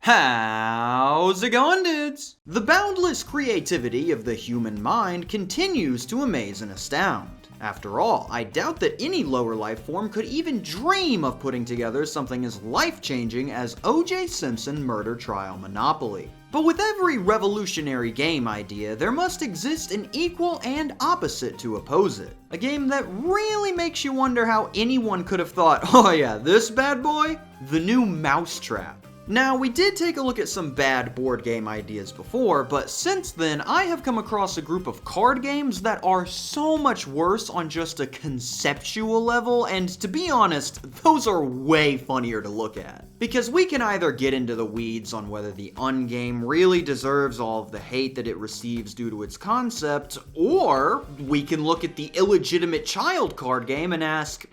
How's it going, dudes? The boundless creativity of the human mind continues to amaze and astound. After all, I doubt that any lower life form could even dream of putting together something as life-changing as O.J. Simpson Murder Trial Monopoly. But with every revolutionary game idea, there must exist an equal and opposite to oppose it. A game that really makes you wonder how anyone could have thought, oh yeah, this bad boy? The new Mousetrap. Now, we did take a look at some bad board game ideas before, but since then, I have come across a group of card games that are so much worse on just a conceptual level, and to be honest, those are way funnier to look at. Because we can either get into the weeds on whether the Ungame really deserves all of the hate that it receives due to its concept, or we can look at the illegitimate child card game and ask,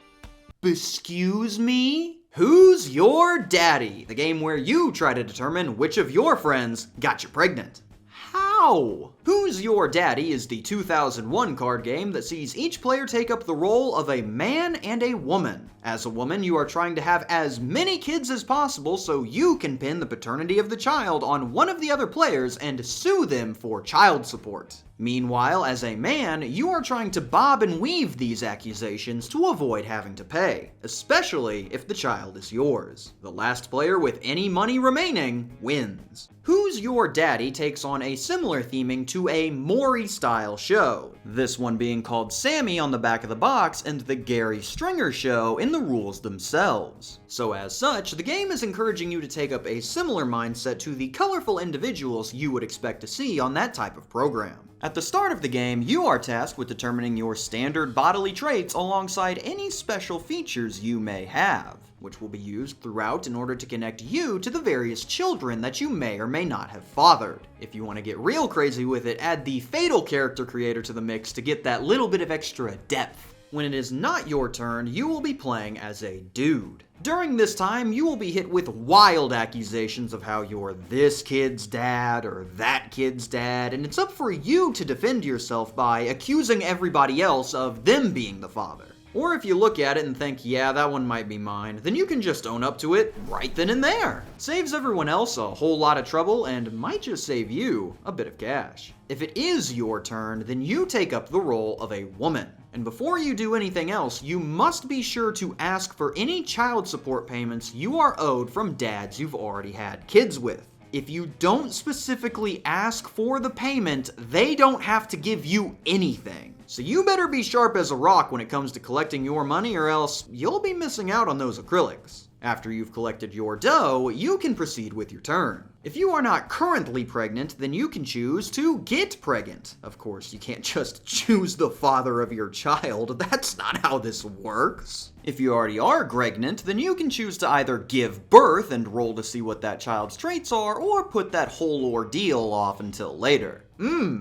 excuse me? Who's Your Daddy? The game where you try to determine which of your friends got you pregnant. How? Who's Your Daddy is the 2001 card game that sees each player take up the role of a man and a woman. As a woman, you are trying to have as many kids as possible so you can pin the paternity of the child on one of the other players and sue them for child support. Meanwhile, as a man, you are trying to bob and weave these accusations to avoid having to pay, especially if the child is yours. The last player with any money remaining wins. Who's Your Daddy takes on a similar theming to a Maury-style show, this one being called Sammy on the back of the box and the Gary Stringer Show in the rules themselves. So as such, the game is encouraging you to take up a similar mindset to the colorful individuals you would expect to see on that type of program. At the start of the game, you are tasked with determining your standard bodily traits alongside any special features you may have, which will be used throughout in order to connect you to the various children that you may or may not have fathered. If you want to get real crazy with it, add the Fatal character creator to the mix to get that little bit of extra depth. When it is not your turn, you will be playing as a dude. During this time, you will be hit with wild accusations of how you're this kid's dad or that kid's dad, and it's up for you to defend yourself by accusing everybody else of them being the father. Or if you look at it and think, yeah, that one might be mine, then you can just own up to it right then and there. Saves everyone else a whole lot of trouble and might just save you a bit of cash. If it is your turn, then you take up the role of a woman. And before you do anything else, you must be sure to ask for any child support payments you are owed from dads you've already had kids with. If you don't specifically ask for the payment, they don't have to give you anything. So you better be sharp as a rock when it comes to collecting your money, or else you'll be missing out on those acrylics. After you've collected your dough, you can proceed with your turn. If you are not currently pregnant, then you can choose to get pregnant. Of course, you can't just choose the father of your child. That's not how this works. If you already are pregnant, then you can choose to either give birth and roll to see what that child's traits are, or put that whole ordeal off until later.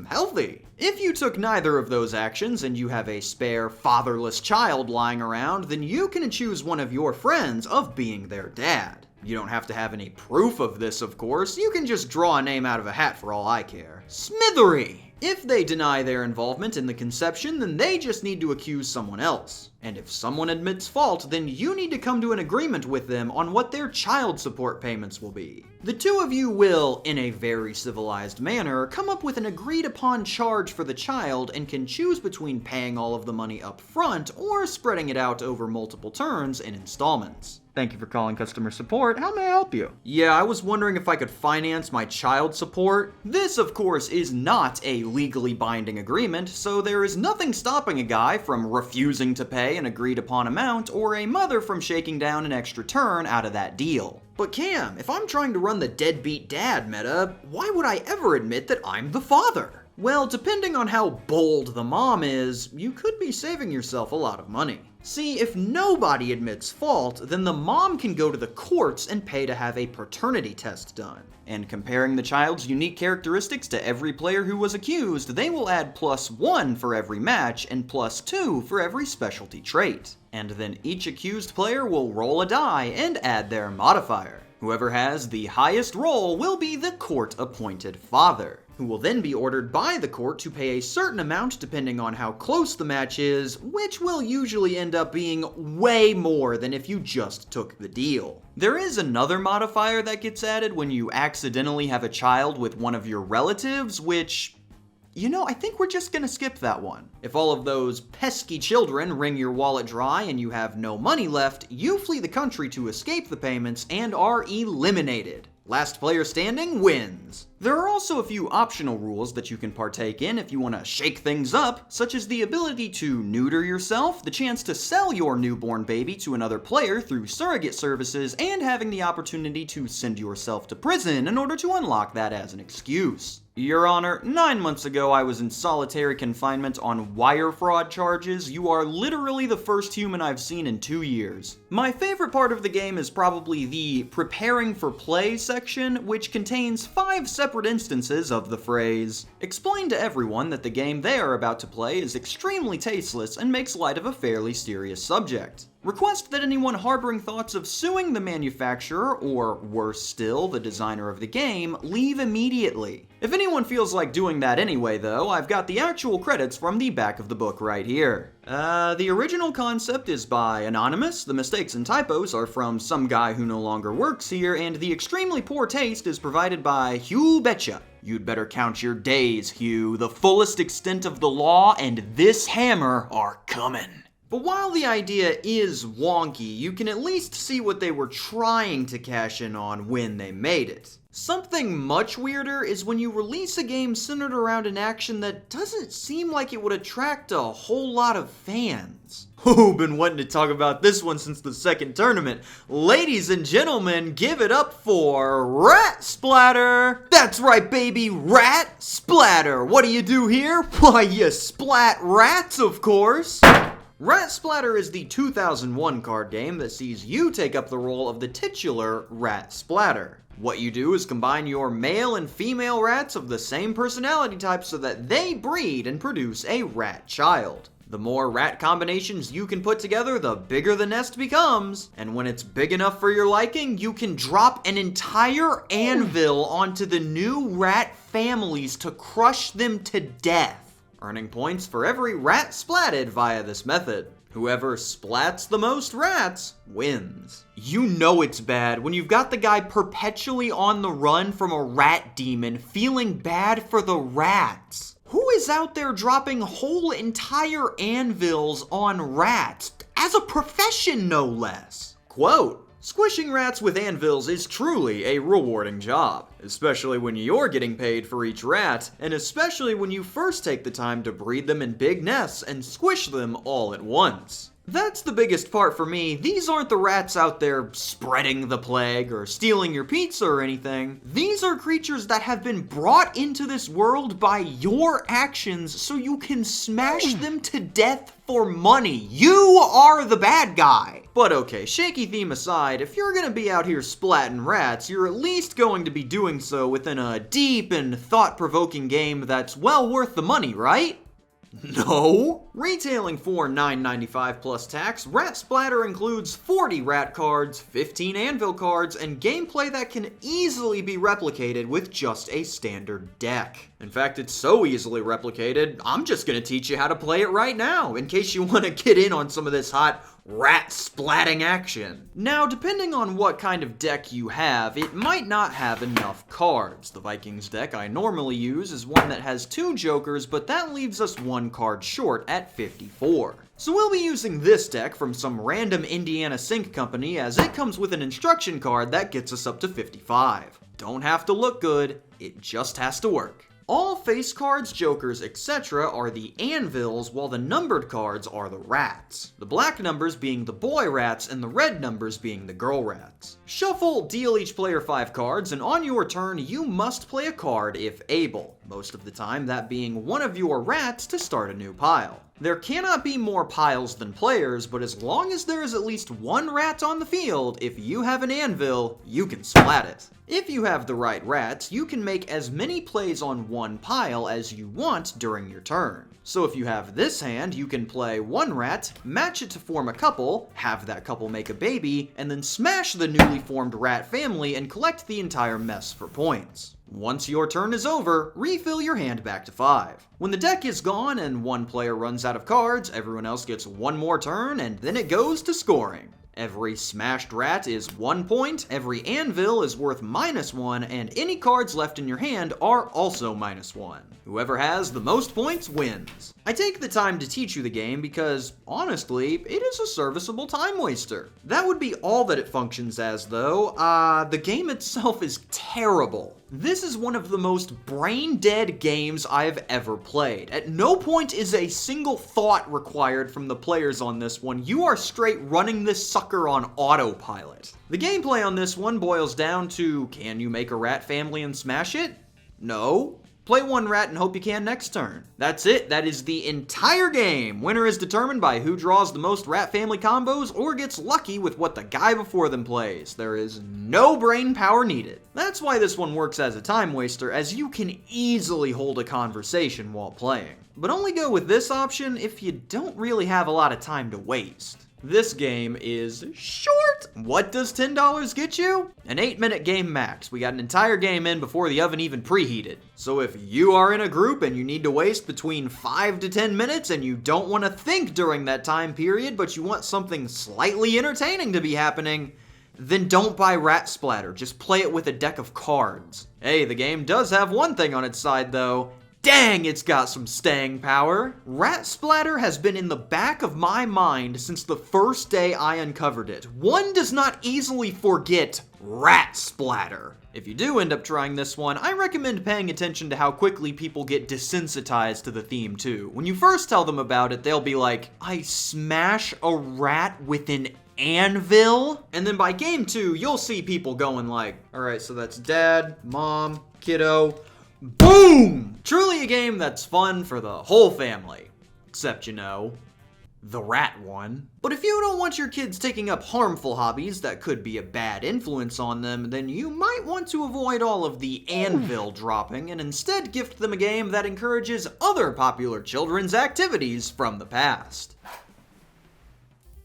Healthy. If you took neither of those actions and you have a spare fatherless child lying around, then you can accuse one of your friends of being their dad. You don't have to have any proof of this, of course. You can just draw a name out of a hat for all I care. Smithery! If they deny their involvement in the conception, then they just need to accuse someone else. And if someone admits fault, then you need to come to an agreement with them on what their child support payments will be. The two of you will, in a very civilized manner, come up with an agreed upon charge for the child and can choose between paying all of the money up front or spreading it out over multiple turns in installments. Thank you for calling customer support. How may I help you? Yeah, I was wondering if I could finance my child support. This, of course, is not a legally binding agreement, so there is nothing stopping a guy from refusing to pay an agreed upon amount or a mother from shaking down an extra turn out of that deal. But Cam, if I'm trying to run the deadbeat dad meta, why would I ever admit that I'm the father? Well, depending on how bold the mom is, you could be saving yourself a lot of money. See, if nobody admits fault, then the mom can go to the courts and pay to have a paternity test done. And comparing the child's unique characteristics to every player who was accused, they will add +1 for every match and +2 for every specialty trait. And then each accused player will roll a die and add their modifier. Whoever has the highest roll will be the court-appointed father, who will then be ordered by the court to pay a certain amount depending on how close the match is, which will usually end up being way more than if you just took the deal. There is another modifier that gets added when you accidentally have a child with one of your relatives, which, I think we're just gonna skip that one. If all of those pesky children wring your wallet dry and you have no money left, you flee the country to escape the payments and are eliminated. Last player standing wins. There are also a few optional rules that you can partake in if you want to shake things up, such as the ability to neuter yourself, the chance to sell your newborn baby to another player through surrogate services, and having the opportunity to send yourself to prison in order to unlock that as an excuse. Your Honor, 9 months ago I was in solitary confinement on wire fraud charges. You are literally the first human I've seen in 2 years. My favorite part of the game is probably the preparing for play section, which contains 5 separate instances of the phrase, "Explain to everyone that the game they are about to play is extremely tasteless and makes light of a fairly serious subject. Request that anyone harboring thoughts of suing the manufacturer, or worse still, the designer of the game, leave immediately." If anyone feels like doing that anyway though, I've got the actual credits from the back of the book right here. The original concept is by Anonymous, the mistakes and typos are from some guy who no longer works here, and the extremely poor taste is provided by Hugh Betcha. You'd better count your days, Hugh. The fullest extent of the law and this hammer are coming. But while the idea is wonky, you can at least see what they were trying to cash in on when they made it. Something much weirder is when you release a game centered around an action that doesn't seem like it would attract a whole lot of fans. Oh, been wanting to talk about this one since the second tournament. Ladies and gentlemen, give it up for Rat Splatter! That's right, baby, Rat Splatter! What do you do here? Why, you splat rats, of course! Rat Splatter is the 2001 card game that sees you take up the role of the titular Rat Splatter. What you do is combine your male and female rats of the same personality type so that they breed and produce a rat child. The more rat combinations you can put together, the bigger the nest becomes. And when it's big enough for your liking, you can drop an entire anvil onto the new rat families to crush them to death, earning points for every rat splatted via this method. Whoever splats the most rats wins. You know it's bad when you've got the guy perpetually on the run from a rat demon, feeling bad for the rats. Who is out there dropping whole entire anvils on rats? As a profession, no less. Quote, "Squishing rats with anvils is truly a rewarding job, especially when you're getting paid for each rat, and especially when you first take the time to breed them in big nests and squish them all at once." That's the biggest part for me. These aren't the rats out there spreading the plague or stealing your pizza or anything. These are creatures that have been brought into this world by your actions so you can smash them to death for money. You are the bad guy. But okay, shaky theme aside, if you're gonna be out here splatting rats, you're at least going to be doing so within a deep and thought-provoking game that's well worth the money, right? No? Retailing for $9.95 plus tax, Rat Splatter includes 40 rat cards, 15 anvil cards, and gameplay that can easily be replicated with just a standard deck. In fact, it's so easily replicated, I'm just gonna teach you how to play it right now, in case you want to get in on some of this hot rat splatting action. Now, depending on what kind of deck you have, it might not have enough cards. The Vikings deck I normally use is one that has 2 jokers, but that leaves us 1 card short at 54. So we'll be using this deck from some random Indiana sync company, as it comes with an instruction card that gets us up to 55. Don't have to look good, it just has to work. All face cards, jokers, etc. are the anvils, while the numbered cards are the rats. The black numbers being the boy rats and the red numbers being the girl rats. Shuffle, deal each player 5 cards, and on your turn you must play a card if able. Most of the time that being one of your rats to start a new pile. There cannot be more piles than players, but as long as there is at least 1 rat on the field, if you have an anvil, you can splat it. If you have the right rats, you can make as many plays on one pile as you want during your turn. So if you have this hand, you can play one rat, match it to form a couple, have that couple make a baby, and then smash the newly formed rat family and collect the entire mess for points. Once your turn is over, refill your hand back to 5. When the deck is gone and one player runs out of cards, everyone else gets one more turn, and then it goes to scoring. Every smashed rat is 1 point, every anvil is worth -1, and any cards left in your hand are also -1. Whoever has the most points wins. I take the time to teach you the game because, honestly, it is a serviceable time waster. That would be all that it functions as, though. The game itself is terrible. This is one of the most brain-dead games I've ever played. At no point is a single thought required from the players on this one. You are straight running this sucker on autopilot. The gameplay on this one boils down to, can you make a rat family and smash it? No. Play one rat and hope you can next turn. That's it. That is the entire game. Winner is determined by who draws the most rat family combos or gets lucky with what the guy before them plays. There is no brain power needed. That's why this one works as a time waster, as you can easily hold a conversation while playing. But only go with this option if you don't really have a lot of time to waste. This game is short. What does $10 get you? An 8-minute game max. We got an entire game in before the oven even preheated. So if you are in a group and you need to waste between 5 to 10 minutes and you don't want to think during that time period, but you want something slightly entertaining to be happening, then don't buy Rat Splatter. Just play it with a deck of cards. Hey, the game does have one thing on its side though. Dang, it's got some staying power. Rat Splatter has been in the back of my mind since the first day I uncovered it. One does not easily forget Rat Splatter. If you do end up trying this one, I recommend paying attention to how quickly people get desensitized to the theme too. When you first tell them about it, they'll be like, I smash a rat with an anvil? And then by game 2, you'll see people going like, alright, so that's dad, mom, kiddo, boom! Truly a game that's fun for the whole family. Except, you know, the rat one. But if you don't want your kids taking up harmful hobbies that could be a bad influence on them, then you might want to avoid all of the anvil dropping and instead gift them a game that encourages other popular children's activities from the past.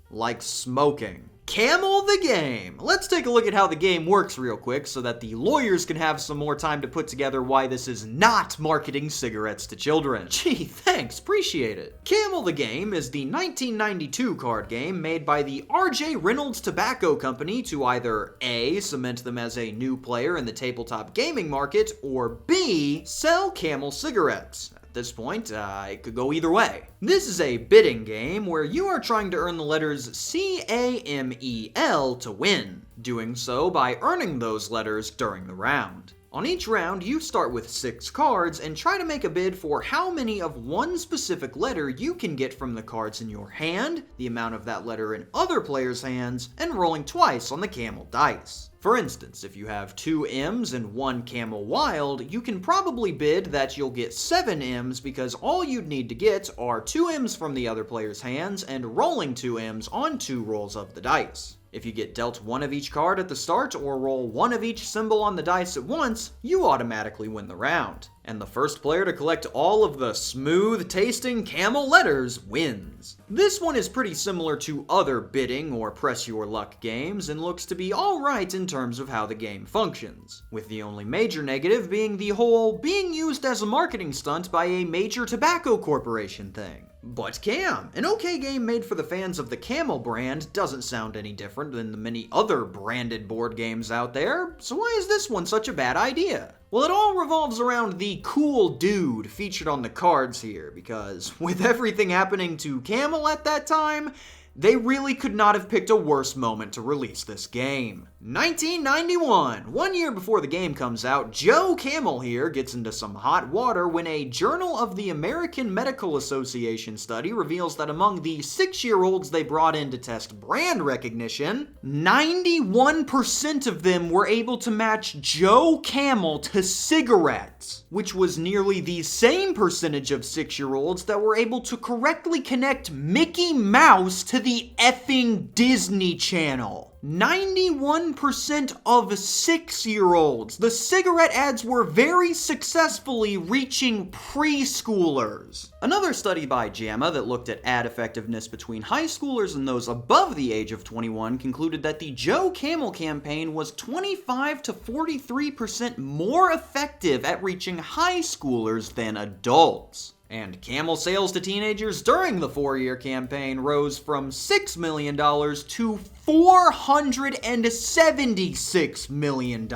Like smoking. Camel the Game! Let's take a look at how the game works real quick so that the lawyers can have some more time to put together why this is not marketing cigarettes to children. Gee, thanks, appreciate it. Camel the Game is the 1992 card game made by the R.J. Reynolds Tobacco Company to either A, cement them as a new player in the tabletop gaming market, or B, sell Camel cigarettes. At this point, it could go either way. This is a bidding game where you are trying to earn the letters C-A-M-E-L to win, doing so by earning those letters during the round. On each round, you start with 6 cards and try to make a bid for how many of one specific letter you can get from the cards in your hand, the amount of that letter in other players' hands, and rolling twice on the camel dice. For instance, if you have 2 M's and 1 Camel Wild, you can probably bid that you'll get 7 M's because all you'd need to get are 2 M's from the other player's hands and rolling 2 M's on 2 rolls of the dice. If you get dealt 1 of each card at the start or roll 1 of each symbol on the dice at once, you automatically win the round. And the first player to collect all of the smooth-tasting camel letters wins. This one is pretty similar to other bidding or press your luck games and looks to be alright in terms of how the game functions, with the only major negative being the whole being used as a marketing stunt by a major tobacco corporation thing. But Cam, an okay game made for the fans of the Camel brand, doesn't sound any different than the many other branded board games out there, so why is this one such a bad idea? Well, it all revolves around the cool dude featured on the cards here, because with everything happening to Camel at that time, they really could not have picked a worse moment to release this game. 1991, 1 year before the game comes out, Joe Camel here gets into some hot water when a Journal of the American Medical Association study reveals that among the 6-year-olds they brought in to test brand recognition, 91% of them were able to match Joe Camel to cigarettes, which was nearly the same percentage of 6-year-olds that were able to correctly connect Mickey Mouse to the effing Disney Channel. 91% of 6-year-olds. The cigarette ads were very successfully reaching preschoolers. Another study by JAMA that looked at ad effectiveness between high schoolers and those above the age of 21 concluded that the Joe Camel campaign was 25 to 43% more effective at reaching high schoolers than adults. And Camel sales to teenagers during the 4-year campaign rose from $6 million to $476 million.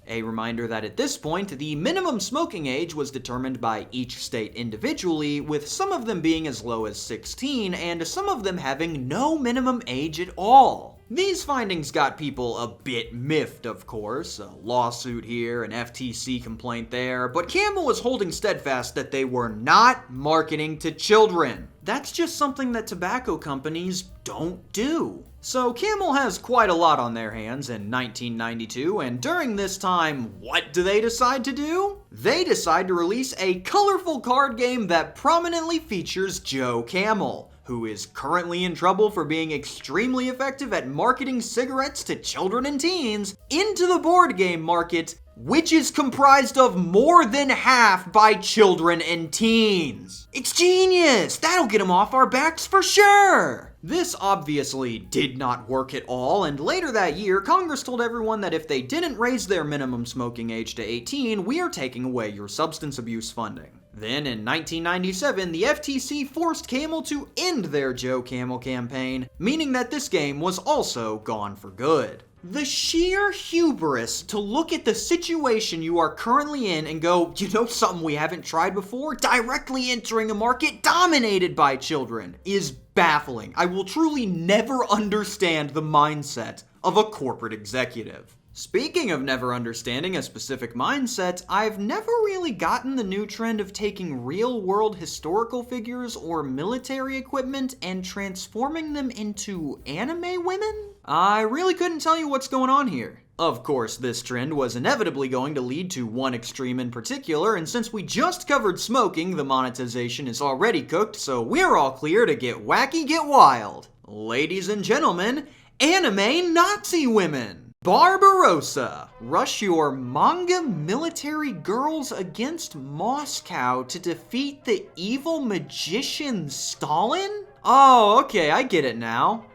A reminder that at this point, the minimum smoking age was determined by each state individually, with some of them being as low as 16 and some of them having no minimum age at all. These findings got people a bit miffed, of course. A lawsuit here, an FTC complaint there, but Camel was holding steadfast that they were not marketing to children. That's just something that tobacco companies don't do. So Camel has quite a lot on their hands in 1992, and during this time, what do they decide to do? They decide to release a colorful card game that prominently features Joe Camel, who is currently in trouble for being extremely effective at marketing cigarettes to children and teens, into the board game market, which is comprised of more than half by children and teens. It's genius! That'll get them off our backs for sure! This obviously did not work at all, and later that year, Congress told everyone that if they didn't raise their minimum smoking age to 18, we are taking away your substance abuse funding. Then in 1997, the FTC forced Camel to end their Joe Camel campaign, meaning that this game was also gone for good. The sheer hubris to look at the situation you are currently in and go, you know something we haven't tried before? Directly entering a market dominated by children is baffling. I will truly never understand the mindset of a corporate executive. Speaking of never understanding a specific mindset, I've never really gotten the new trend of taking real-world historical figures or military equipment and transforming them into anime women? I really couldn't tell you what's going on here. Of course, this trend was inevitably going to lead to one extreme in particular, and since we just covered smoking, the monetization is already cooked, so we're all clear to get wacky, get wild. Ladies and gentlemen, anime Nazi women! Barbarossa! Rush your manga military girls against Moscow to defeat the evil magician Stalin? Oh, okay, I get it now.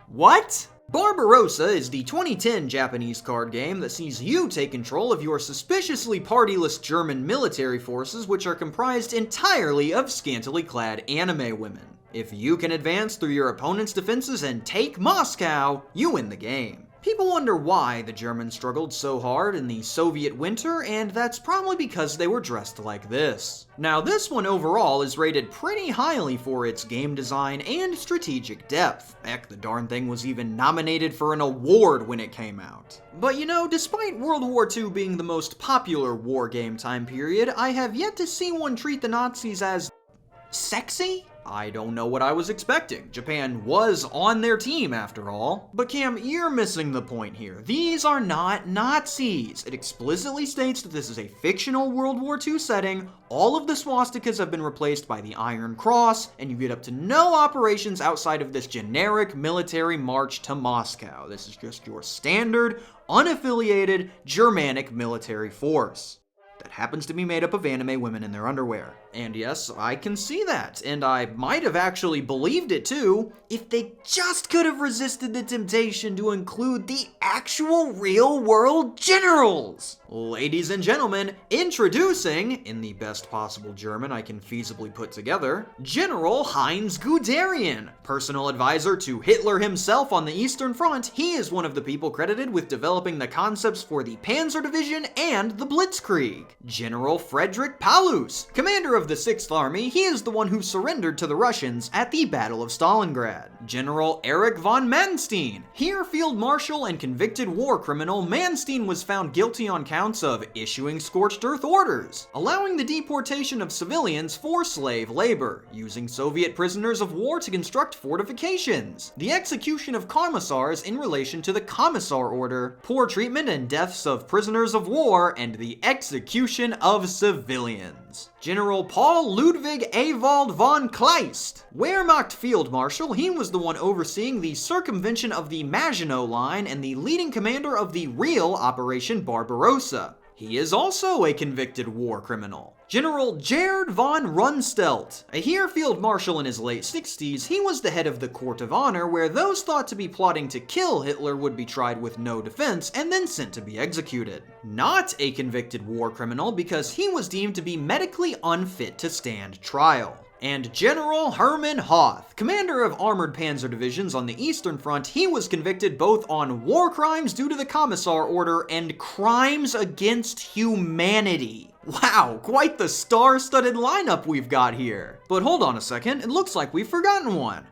What? Barbarossa is the 2010 Japanese card game that sees you take control of your suspiciously partyless German military forces, which are comprised entirely of scantily clad anime women. If you can advance through your opponent's defenses and take Moscow, you win the game. People wonder why the Germans struggled so hard in the Soviet winter, and that's probably because they were dressed like this. Now, this one overall is rated pretty highly for its game design and strategic depth. Heck, the darn thing was even nominated for an award when it came out. But you know, despite World War II being the most popular war game time period, I have yet to see one treat the Nazis as sexy? I don't know what I was expecting. Japan was on their team after all. But Cam, you're missing the point here. These are not Nazis. It explicitly states that this is a fictional World War II setting. All of the swastikas have been replaced by the Iron Cross, and you get up to no operations outside of this generic military march to Moscow. This is just your standard, unaffiliated Germanic military force that happens to be made up of anime women in their underwear. And yes, I can see that, and I might have actually believed it too, if they just could have resisted the temptation to include the actual real-world generals! Ladies and gentlemen, introducing, in the best possible German I can feasibly put together, General Heinz Guderian. Personal advisor to Hitler himself on the Eastern Front, he is one of the people credited with developing the concepts for the Panzer Division and the Blitzkrieg. General Frederick Paulus, commander of the 6th Army, he is the one who surrendered to the Russians at the Battle of Stalingrad. General Erich von Manstein, here Field Marshal and convicted war criminal, Manstein was found guilty on counts of issuing scorched earth orders, allowing the deportation of civilians for slave labor, using Soviet prisoners of war to construct fortifications, the execution of commissars in relation to the Commissar Order, poor treatment and deaths of prisoners of war, and the execution execution of civilians. General Paul Ludwig Ewald von Kleist. Wehrmacht Field Marshal, he was the one overseeing the circumvention of the Maginot Line and the leading commander of the real Operation Barbarossa. He is also a convicted war criminal. General Gerd von Rundstedt. A Heer Field Marshal in his late 60s, he was the head of the Court of Honor, where those thought to be plotting to kill Hitler would be tried with no defense and then sent to be executed. Not a convicted war criminal, because he was deemed to be medically unfit to stand trial. And General Hermann Hoth, commander of armored panzer divisions on the Eastern Front, he was convicted both on war crimes due to the Commissar Order and crimes against humanity. Wow, quite the star-studded lineup we've got here. But hold on a second, it looks like we've forgotten one.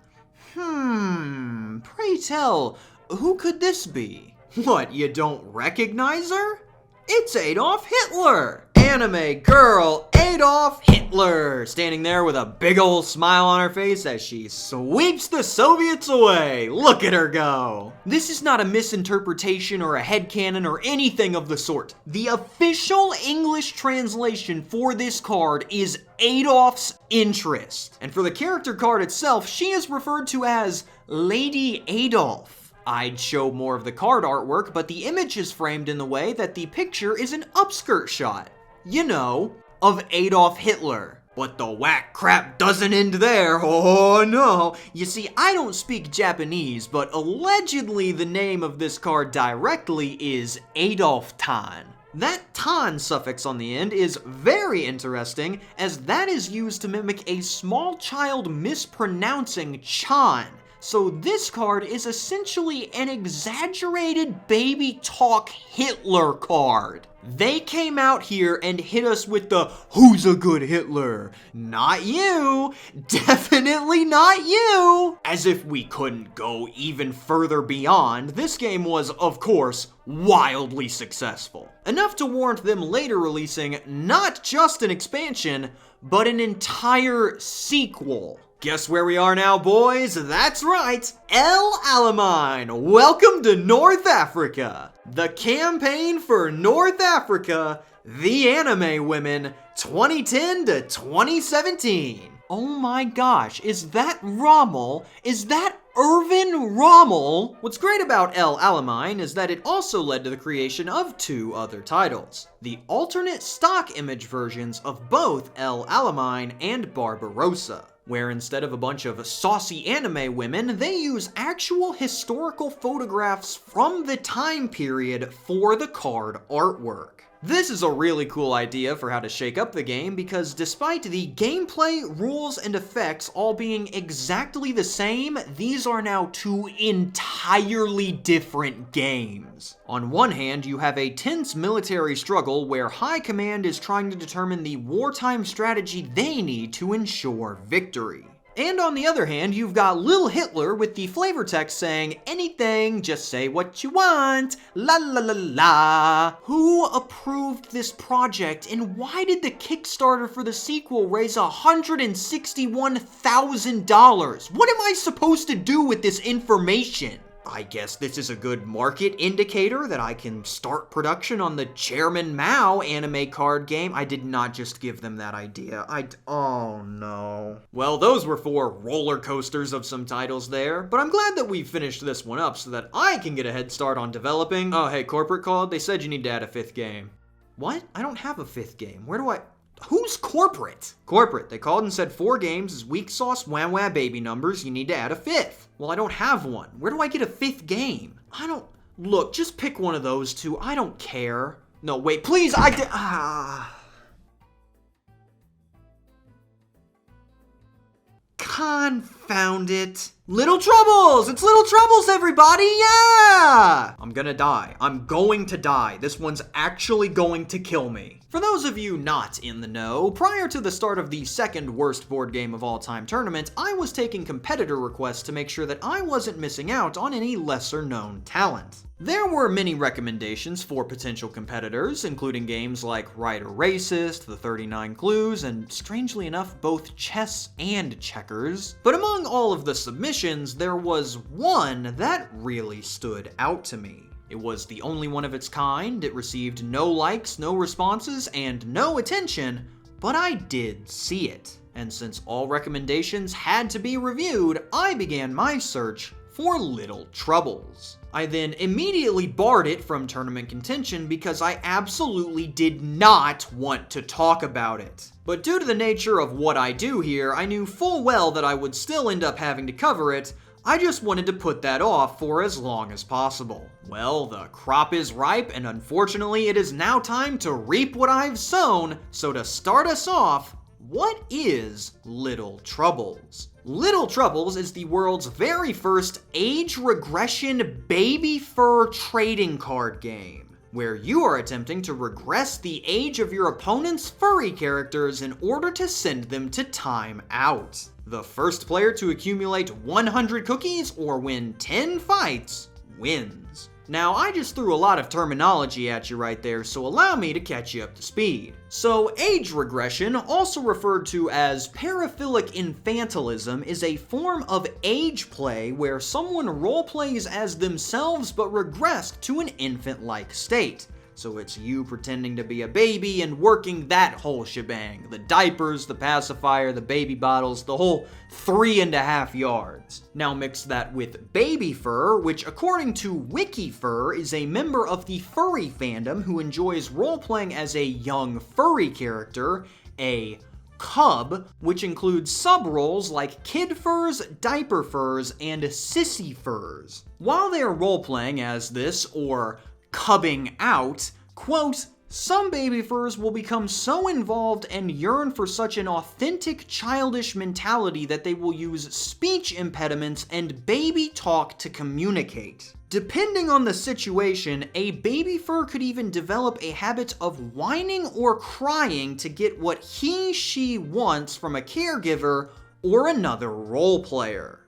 Pray tell, who could this be? What, you don't recognize her? It's Adolf Hitler! Anime girl Adolf Hitler, standing there with a big ol' smile on her face as she sweeps the Soviets away. Look at her go. This is not a misinterpretation or a headcanon or anything of the sort. The official English translation for this card is Adolf's interest. And for the character card itself, she is referred to as Lady Adolf. I'd show more of the card artwork, but the image is framed in the way that the picture is an upskirt shot. You know, of Adolf Hitler. But the whack crap doesn't end there. Oh no. You see, I don't speak Japanese, but allegedly the name of this card directly is Adolf Tan. That tan suffix on the end is very interesting, as that is used to mimic a small child mispronouncing Chan. So this card is essentially an exaggerated baby talk Hitler card. They came out here and hit us with the "who's a good Hitler?" Not you. Definitely not you. As if we couldn't go even further beyond, this game was, of course, wildly successful. Enough to warrant them later releasing not just an expansion, but an entire sequel. Guess where we are now, boys? That's right, El Alamein. Welcome to North Africa. The campaign for North Africa, the Anime Women, 2010 to 2017. Oh my gosh, is that Rommel? Is that Irvin Rommel? What's great about El Alamein is that it also led to the creation of two other titles. The alternate stock image versions of both El Alamein and Barbarossa, where instead of a bunch of saucy anime women, they use actual historical photographs from the time period for the card artwork. This is a really cool idea for how to shake up the game, because despite the gameplay, rules, and effects all being exactly the same, these are now two entirely different games. On one hand, you have a tense military struggle where High Command is trying to determine the wartime strategy they need to ensure victory. And on the other hand, you've got Lil Hitler with the flavor text saying, "Anything, just say what you want, la la la la." Who approved this project, and why did the Kickstarter for the sequel raise $161,000? What am I supposed to do with this information? I guess this is a good market indicator that I can start production on the Chairman Mao anime card game. I did not just give them that idea. Oh no. Well, those were 4 roller coasters of some titles there, but I'm glad that we finished this one up so that I can get a head start on developing. Oh, hey, corporate called. They said you need to add a 5th game. What? I don't have a 5th game. Where do I... Who's corporate? Corporate. They called and said 4 games is weak sauce, wah wah baby numbers. You need to add a 5th. Well, I don't have one. Where do I get a 5th game? I don't... Look, just pick one of those 2. I don't care. No, wait, please, Confound it. Little Troubles! It's Little Troubles, everybody! Yeah! I'm gonna die. I'm going to die. This one's actually going to kill me. For those of you not in the know, prior to the start of the 2nd worst board game of all time tournament, I was taking competitor requests to make sure that I wasn't missing out on any lesser known talent. There were many recommendations for potential competitors, including games like Right or Racist, The 39 Clues, and strangely enough, both chess and checkers. But among all of the submissions, there was one that really stood out to me. It was the only one of its kind, it received no likes, no responses, and no attention, but I did see it. And since all recommendations had to be reviewed, I began my search for Little Troubles. I then immediately barred it from tournament contention because I absolutely did not want to talk about it. But due to the nature of what I do here, I knew full well that I would still end up having to cover it. I just wanted to put that off for as long as possible. Well, the crop is ripe, and unfortunately it is now time to reap what I've sown, so to start us off, what is Little Troubles? Little Troubles is the world's very first age regression baby fur trading card game, where you are attempting to regress the age of your opponent's furry characters in order to send them to time out. The first player to accumulate 100 cookies or win 10 fights wins. Now, I just threw a lot of terminology at you right there, so allow me to catch you up to speed. So, age regression, also referred to as paraphilic infantilism, is a form of age play where someone roleplays as themselves but regressed to an infant-like state. So it's you pretending to be a baby and working that whole shebang. The diapers, the pacifier, the baby bottles, the whole 3.5 yards. Now mix that with baby fur, which according to WikiFur is a member of the furry fandom who enjoys role-playing as a young furry character, a cub, which includes sub-roles like kid furs, diaper furs, and sissy furs. While they are role-playing as this, or cubbing out, quote, some baby furs will become so involved and yearn for such an authentic childish mentality that they will use speech impediments and baby talk to communicate. Depending on the situation, a baby fur could even develop a habit of whining or crying to get what she wants from a caregiver or another role player.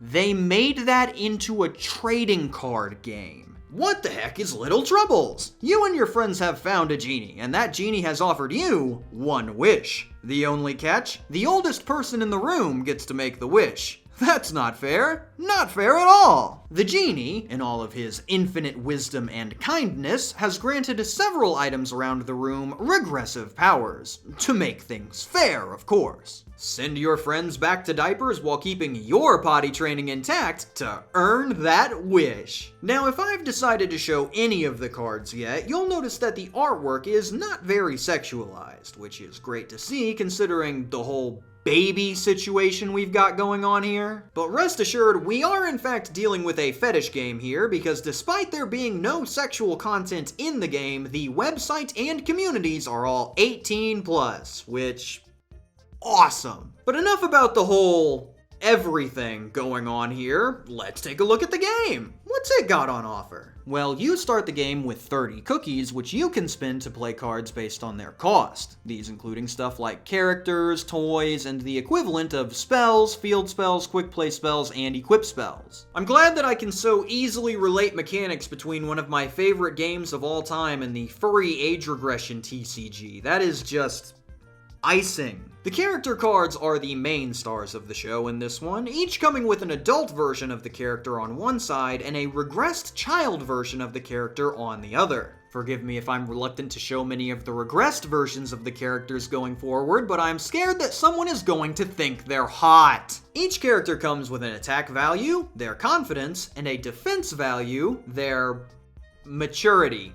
They made that into a trading card game. What the heck is Little Troubles? You and your friends have found a genie, and that genie has offered you one wish. The only catch? The oldest person in the room gets to make the wish. That's not fair. Not fair at all. The genie, in all of his infinite wisdom and kindness, has granted several items around the room regressive powers. To make things fair, of course. Send your friends back to diapers while keeping your potty training intact to earn that wish. Now, if I've decided to show any of the cards yet, you'll notice that the artwork is not very sexualized, which is great to see considering the whole baby situation we've got going on here. But rest assured, we are in fact dealing with a fetish game here, because despite there being no sexual content in the game, the website and communities are all 18+, which, awesome. But enough about the whole everything going on here. Let's take a look at the game. What's it got on offer? Well, you start the game with 30 cookies, which you can spend to play cards based on their cost. These including stuff like characters, toys, and the equivalent of spells, field spells, quick play spells, and equip spells. I'm glad that I can so easily relate mechanics between one of my favorite games of all time and the furry age regression TCG. That is just icing. The character cards are the main stars of the show in this one, each coming with an adult version of the character on one side and a regressed child version of the character on the other. Forgive me if I'm reluctant to show many of the regressed versions of the characters going forward, but I'm scared that someone is going to think they're hot. Each character comes with an attack value, their confidence, and a defense value, their maturity,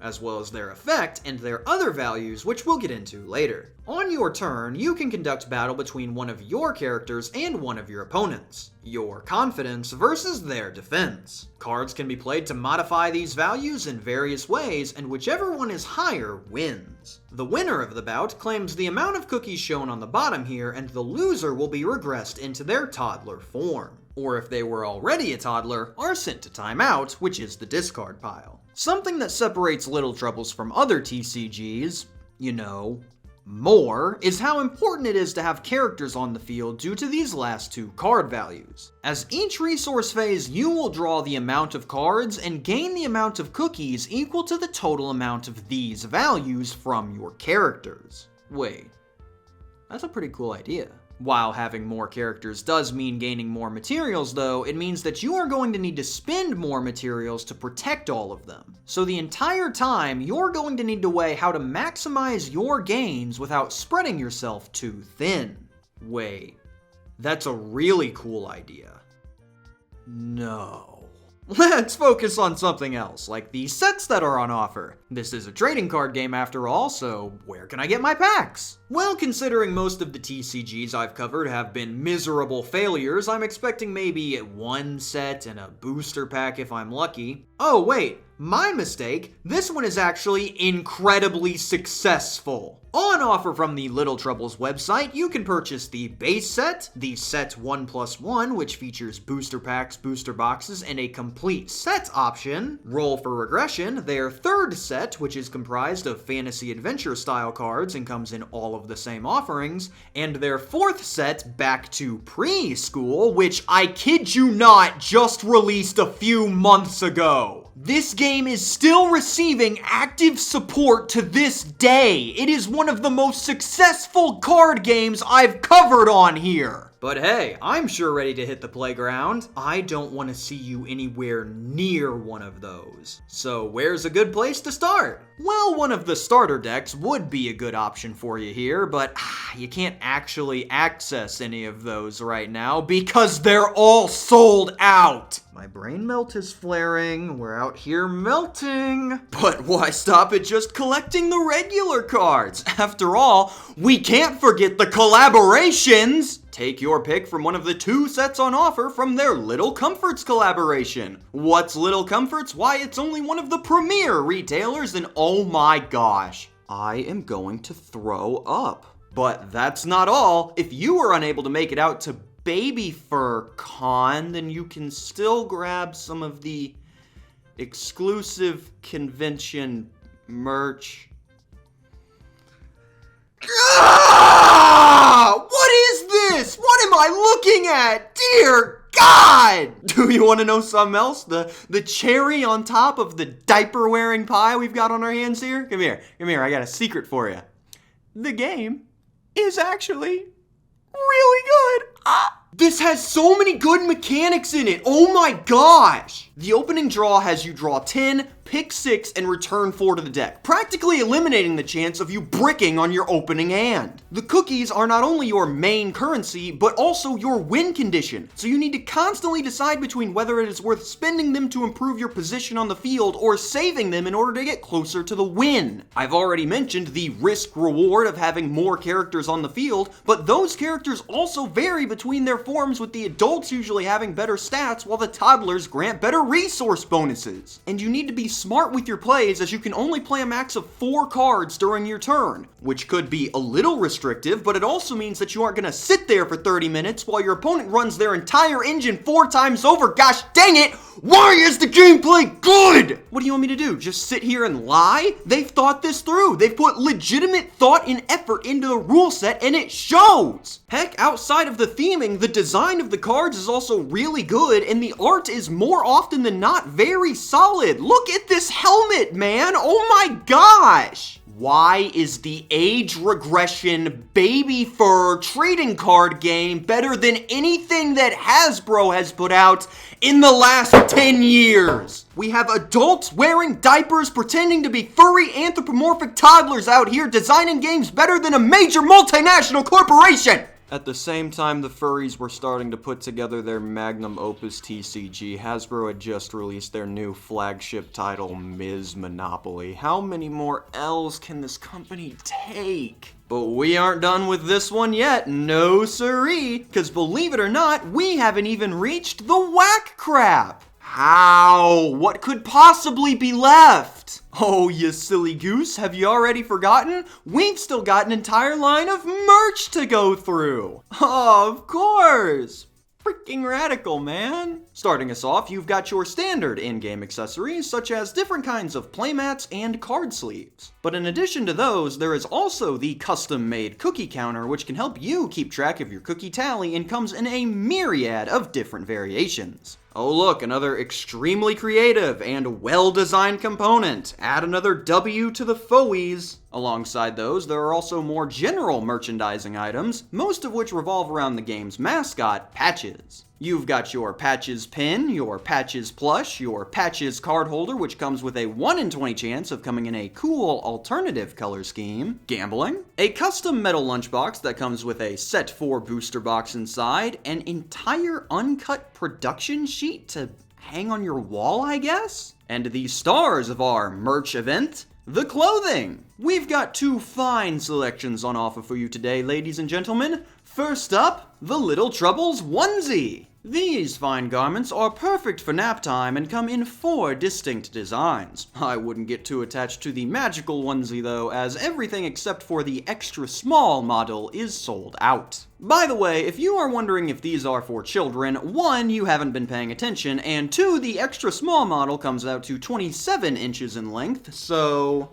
as well as their effect and their other values, which we'll get into later. On your turn, you can conduct battle between one of your characters and one of your opponents. Your confidence versus their defense. Cards can be played to modify these values in various ways, and whichever one is higher wins. The winner of the bout claims the amount of cookies shown on the bottom here, and the loser will be regressed into their toddler form. Or if they were already a toddler, are sent to timeout, which is the discard pile. Something that separates Little Troubles from other TCGs, more, is how important it is to have characters on the field due to these last two card values. As each resource phase, you will draw the amount of cards and gain the amount of cookies equal to the total amount of these values from your characters. Wait, that's a pretty cool idea. While having more characters does mean gaining more materials though, it means that you are going to need to spend more materials to protect all of them. So the entire time, you're going to need to weigh how to maximize your gains without spreading yourself too thin. Wait, that's a really cool idea. No. Let's focus on something else, like the sets that are on offer. This is a trading card game after all, so where can I get my packs? Well, considering most of the TCGs I've covered have been miserable failures, I'm expecting maybe one set and a booster pack if I'm lucky. Oh wait, my mistake. This one is actually incredibly successful. On offer from the Little Troubles website, you can purchase the base set, the set 1+1, which features booster packs, booster boxes, and a complete set option, Roll for Regression, their third set, which is comprised of fantasy adventure style cards and comes in all of the same offerings, and their fourth set, Back to Preschool, which I kid you not, just released a few months ago. This game is still receiving active support to this day. It is one of the most successful card games I've covered on here. But hey, I'm sure ready to hit the playground. I don't want to see you anywhere near one of those. So where's a good place to start? Well, one of the starter decks would be a good option for you here, but you can't actually access any of those right now because they're all sold out. My brain melt is flaring. We're out here melting. But why stop at just collecting the regular cards? After all, we can't forget the collaborations. Take your pick from one of the 2 sets on offer from their Little Comforts collaboration. What's Little Comforts? Why, it's only one of the premier retailers, and oh my gosh, I am going to throw up. But that's not all. If you were unable to make it out to Baby Fur Con, then you can still grab some of the exclusive convention merch. What is this? What am I looking at? Dear God! Do you want to know something else? The cherry on top of the diaper-wearing pie we've got on our hands here? Come here. I got a secret for you. The game is actually really good. This has so many good mechanics in it. Oh my gosh! The opening draw has you draw 10, pick 6, and return 4 to the deck, practically eliminating the chance of you bricking on your opening hand. The cookies are not only your main currency, but also your win condition, so you need to constantly decide between whether it is worth spending them to improve your position on the field or saving them in order to get closer to the win. I've already mentioned the risk-reward of having more characters on the field, but those characters also vary between their forms, with the adults usually having better stats while the toddlers grant better resource bonuses. And you need to be smart with your plays, as you can only play a max of 4 cards during your turn, which could be a little restrictive, but it also means that you aren't going to sit there for 30 minutes while your opponent runs their entire engine 4 times over. Gosh dang it! Why is the gameplay good? What do you want me to do? Just sit here and lie? They've thought this through. They've put legitimate thought and effort into the rule set, and it shows. Heck, outside of the theming, the design of the cards is also really good, and the art is more often than not very solid. Look at this helmet, man. Oh my gosh. Why is the age regression baby fur trading card game better than anything that Hasbro has put out in the last 10 years? We have adults wearing diapers pretending to be furry anthropomorphic toddlers out here designing games better than a major multinational corporation! At the same time the furries were starting to put together their magnum opus TCG, Hasbro had just released their new flagship title, Ms. Monopoly. How many more L's can this company take? But we aren't done with this one yet, no siree, because believe it or not, we haven't even reached the whack crap. How? What could possibly be left? Oh, you silly goose, have you already forgotten? We've still got an entire line of merch to go through. Oh, of course. Freaking radical, man. Starting us off, you've got your standard in-game accessories, such as different kinds of playmats and card sleeves. But in addition to those, there is also the custom-made cookie counter, which can help you keep track of your cookie tally and comes in a myriad of different variations. Oh look, another extremely creative and well-designed component. Add another W to the fowies. Alongside those, there are also more general merchandising items, most of which revolve around the game's mascot, Patches. You've got your Patches pin, your Patches plush, your Patches card holder, which comes with a 1 in 20 chance of coming in a cool alternative color scheme, gambling, a custom metal lunchbox that comes with a set 4 booster box inside, an entire uncut production sheet to hang on your wall, I guess? And the stars of our merch event, the clothing! We've got 2 fine selections on offer for you today, ladies and gentlemen. First up, the Little Troubles onesie. These fine garments are perfect for nap time and come in 4 distinct designs. I wouldn't get too attached to the magical onesie though, as everything except for the extra small model is sold out. By the way, if you are wondering if these are for children, 1, you haven't been paying attention, and 2, the extra small model comes out to 27 inches in length, so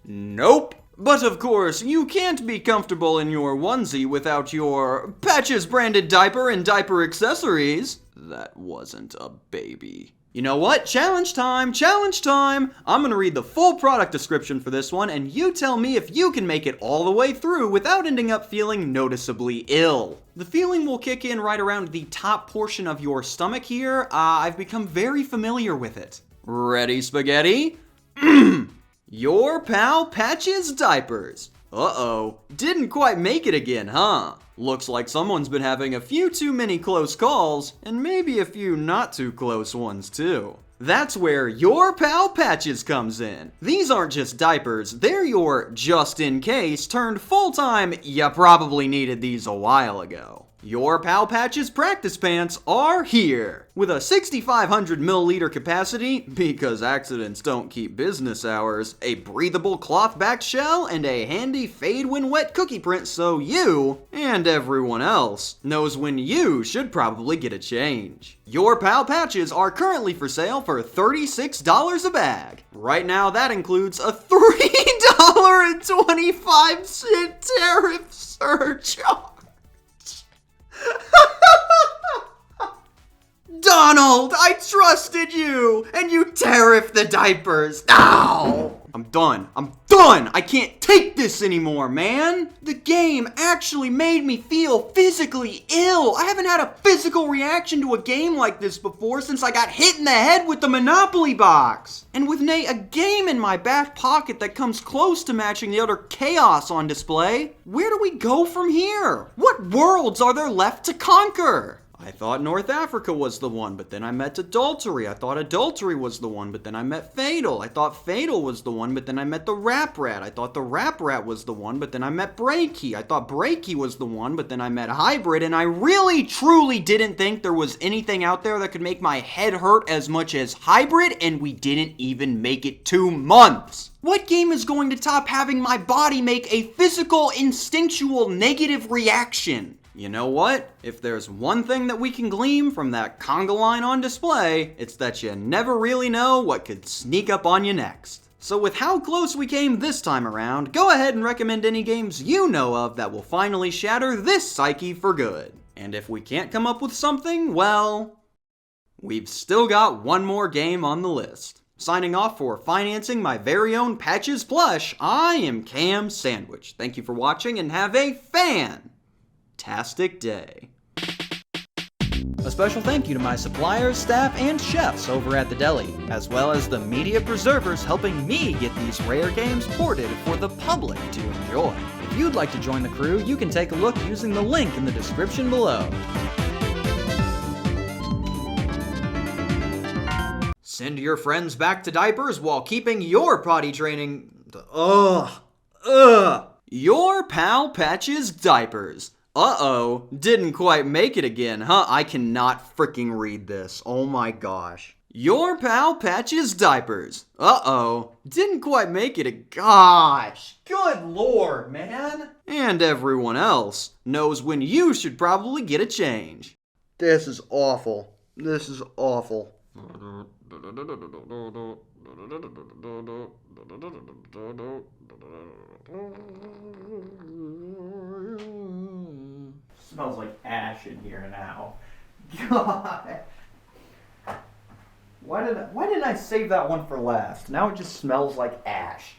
nope. But of course, you can't be comfortable in your onesie without your Patches branded diaper and diaper accessories. That wasn't a baby. You know what? Challenge time! Challenge time! I'm gonna read the full product description for this one, and you tell me if you can make it all the way through without ending up feeling noticeably ill. The feeling will kick in right around the top portion of your stomach here. I've become very familiar with it. Ready, spaghetti? Your pal Patches diapers. Uh-oh, didn't quite make it again, huh? Looks like someone's been having a few too many close calls, and maybe a few not too close ones too. That's where your pal Patches comes in. These aren't just diapers, they're your just-in-case turned full-time, you probably needed these a while ago. Your Pal Patches practice pants are here! With a 6,500 milliliter capacity, because accidents don't keep business hours, a breathable cloth-backed shell, and a handy fade when wet cookie print so you, and everyone else, knows when you should probably get a change. Your Pal Patches are currently for sale for $36 a bag. Right now that includes a $3.25 tariff surcharge. Donald, I trusted you, and you tariffed the diapers. Ow! I'm done. I can't take this anymore, man. The game actually made me feel physically ill. I haven't had a physical reaction to a game like this before since I got hit in the head with the Monopoly box. And with a game in my back pocket that comes close to matching the utter chaos on display, where do we go from here? What worlds are there left to conquer? I thought North Africa was the one, but then I met Adultery. I thought Adultery was the one, but then I met Fatal. I thought Fatal was the one, but then I met the Rap Rat. I thought the Rap Rat was the one, but then I met Breaky. I thought Breaky was the one, but then I met Hybrid, and I really, truly didn't think there was anything out there that could make my head hurt as much as Hybrid, and we didn't even make it 2 months. What game is going to top having my body make a physical, instinctual, negative reaction? You know what? If there's one thing that we can glean from that conga line on display, it's that you never really know what could sneak up on you next. So with how close we came this time around, go ahead and recommend any games you know of that will finally shatter this psyche for good. And if we can't come up with something, well, we've still got one more game on the list. Signing off for financing my very own Patches plush, I am KamSandwich. Thank you for watching and have a fantastic day. A special thank you to my suppliers, staff, and chefs over at the deli, as well as the media preservers helping me get these rare games ported for the public to enjoy. If you'd like to join the crew, you can take a look using the link in the description below. Send your friends back to diapers while keeping your potty training... Your Pal Patches diapers. Uh-oh, didn't quite make it again, huh? I cannot freaking read this. Oh my gosh. Your Pal Patches diapers. Uh-oh, didn't quite make it gosh. Good lord, man. And everyone else knows when you should probably get a change. This is awful. This is awful. Smells like ash in here now. God. Why didn't I save that one for last? Now it just smells like ash.